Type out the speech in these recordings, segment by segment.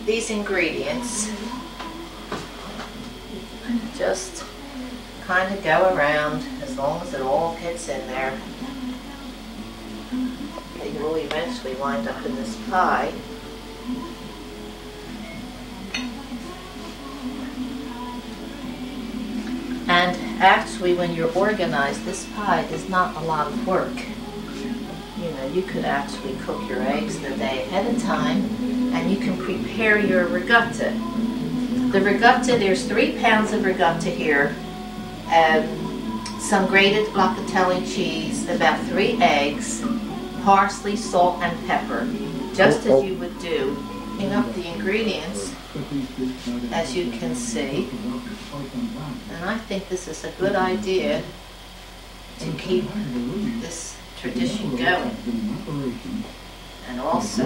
these ingredients, just kind of go around as long as it all gets in there. They will eventually wind up in this pie. And actually, when you're organized, this pie is not a lot of work. You know, you could actually cook your eggs the day ahead of time, and you can prepare your ricotta. The ricotta, there's 3 pounds of ricotta here, some grated Luccanelli cheese, about 3 eggs, parsley, salt, and pepper, just as you would do. Picking up the ingredients, as you can see, and I think this is a good idea to keep this tradition going, and also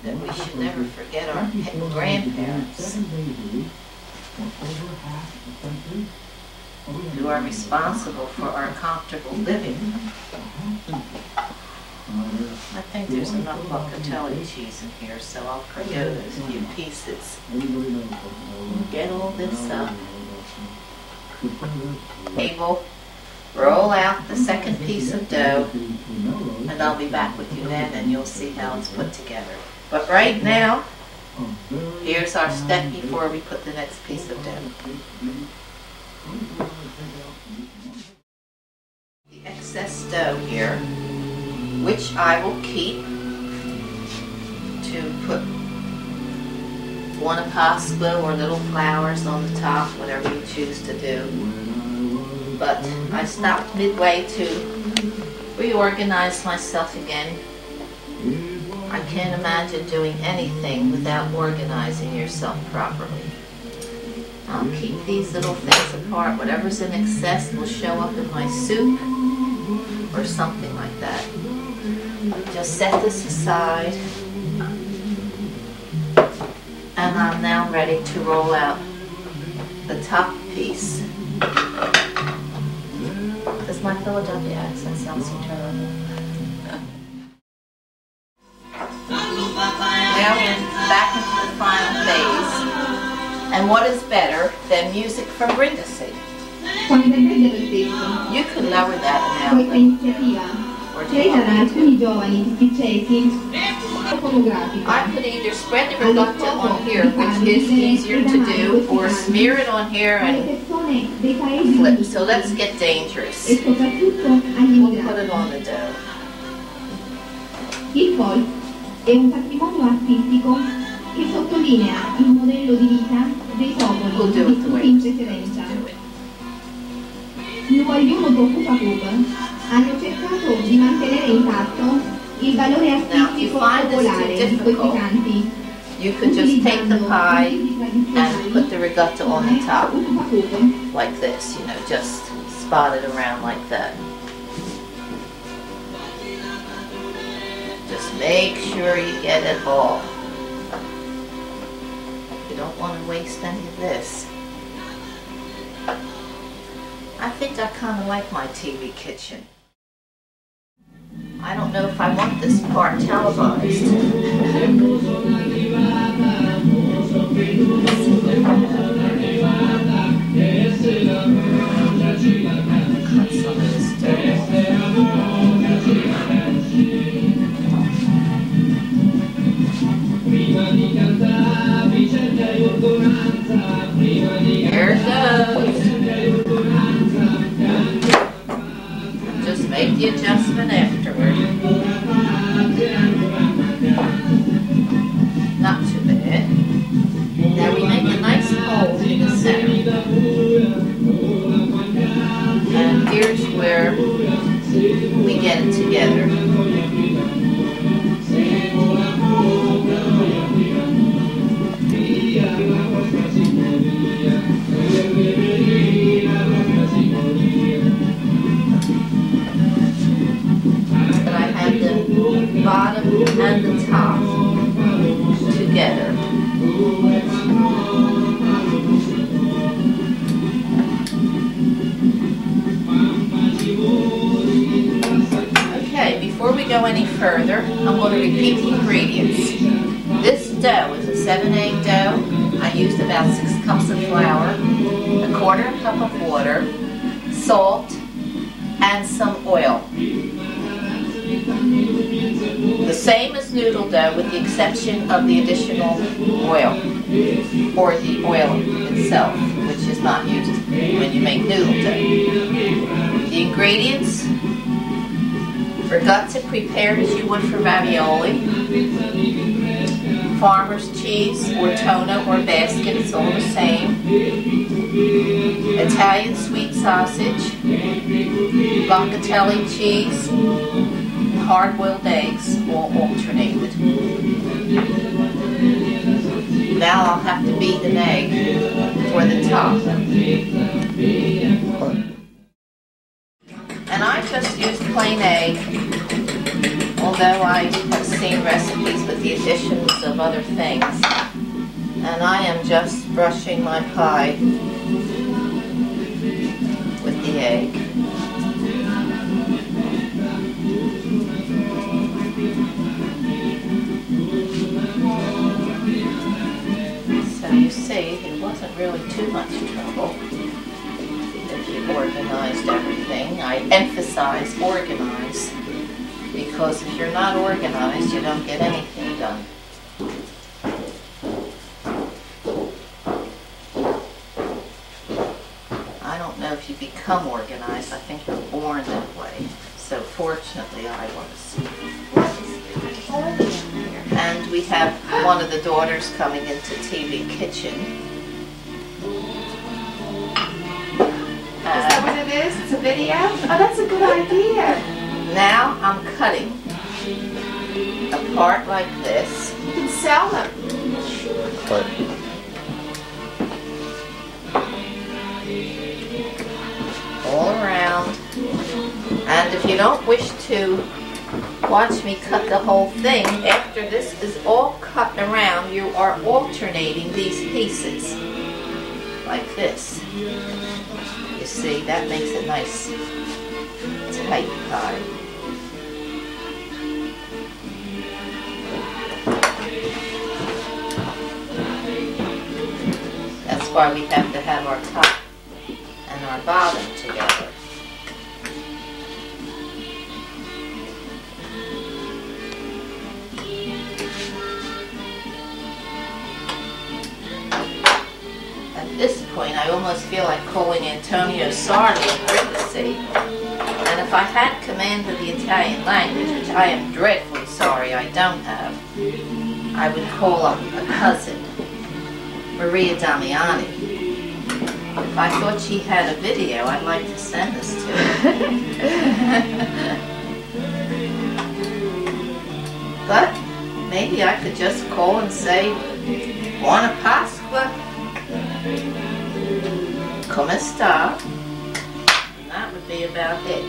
that we should never forget our grandparents who are responsible for our comfortable living. I think there's enough Luccanelli cheese in here, so I'll forgo those few pieces. Get all this up. Table. Roll out the second piece of dough, and I'll be back with you then, and you'll see how it's put together. But right now, here's our step before we put the next piece of dough. The excess dough here, which I will keep to put guanapasto or little flowers on the top, whatever you choose to do. But I stopped midway to reorganize myself again. I can't imagine doing anything without organizing yourself properly. I'll keep these little things apart. Whatever's in excess will show up in my soup or something like that. Just set this aside, and I'm now ready to roll out the top piece. Does my Philadelphia accent sound so terrible? Now we're back into the final phase. And what is better than music from Brindisi? You could lower that now. Or do you want me to? I could either spread the ricotta on here, which is easier to do, or smear it on here and flip. So let's get dangerous. We'll put it on the dough. Il poi è un patrimonio artistico che sottolinea il modello di vita dei popoli vissuti in precedenza. Nuogliuno Tokupakup hanno cercato di mantenere intatto il valore artistico popolare di questi canti. You could just take the pie and put the ricotta on the top, like this, you know, just spot it around like that. Just make sure you get it all. You don't want to waste any of this. I think I kind of like my TV kitchen. I don't know if I want this part televised. Cut some of this dough. Here it goes. Just make the adjustment afterward. Not too bad. Now we make a nice hole in the center. And here's where we get it together. Bottom and the top together. Okay, before we go any further, I'm going to repeat the ingredients. This about 6 cups of flour, a 1/4 cup of water, salt, and some oil. The same as noodle dough with the exception of the additional oil, or the oil itself, which is not used when you make noodle dough. The ingredients: for guts, prepared as you would for ravioli. Farmer's cheese or tono or basket, it's all the same. Italian sweet sausage, Luccanelli cheese, and hard-boiled eggs, all alternated. Now I'll have to beat an egg for the top. And I just used plain egg, although I have seen recipes with the additions of other things. And I am just brushing my pie with the egg. So you see, it wasn't really too much trouble if you organized everything. I emphasize organize, because if you're not organized, you don't get anything done. I don't know if you become organized. I think you're born that way. So fortunately, I was. And we have one of the daughters coming into TV Kitchen. Is that what it is? It's a video? Oh, that's a good idea. Now I'm cutting a part like this. You can sell them. All around. And if you don't wish to watch me cut the whole thing, after this is all cut around, you are alternating these pieces like this. You see, that makes a nice tight pie. That's why we have to have our top and our bottom together. At this point, I almost feel like calling Antonio Sardi in Brindisi. And if I had command of the Italian language, which I am dreadfully sorry I don't have, I would call up a cousin, Maria Damiani. If I thought she had a video, I'd like to send this to her. But maybe I could just call and say, Buona Pasqua, come sta? And that would be about it.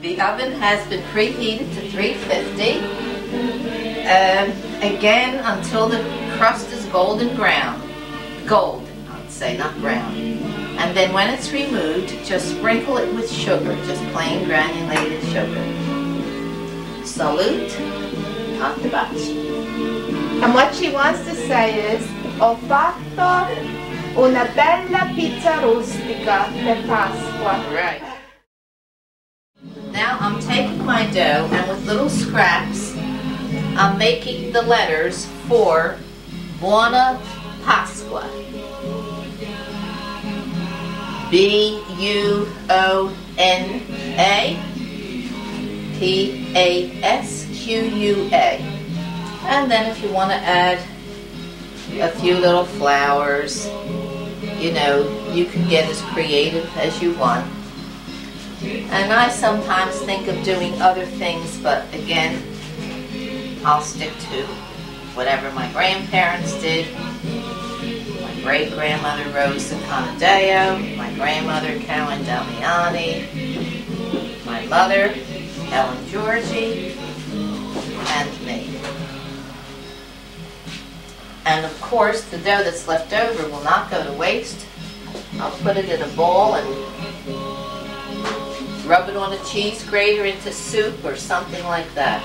The oven has been preheated to 350. Again, until the crust is golden brown. Golden, I'd say, not brown. And then when it's removed, just sprinkle it with sugar, just plain granulated sugar. Salute, arrivederci. And what she wants to say is, ho fatto una bella pizza rustica per Pasqua. Right. Now I'm taking my dough and with little scraps, I'm making the letters for Buona Pasqua. B-U-O-N-A P-A-S-Q-U-A. And then if you want to add a few little flowers, you know, you can get as creative as you want. And I sometimes think of doing other things, but again, I'll stick to whatever my grandparents did. My great-grandmother Rosa Conadeo, my grandmother Carolyn Damiani, my mother Ellen Georgie, and me. And of course, the dough that's left over will not go to waste. I'll put it in a bowl and rub it on a cheese grater into soup or something like that.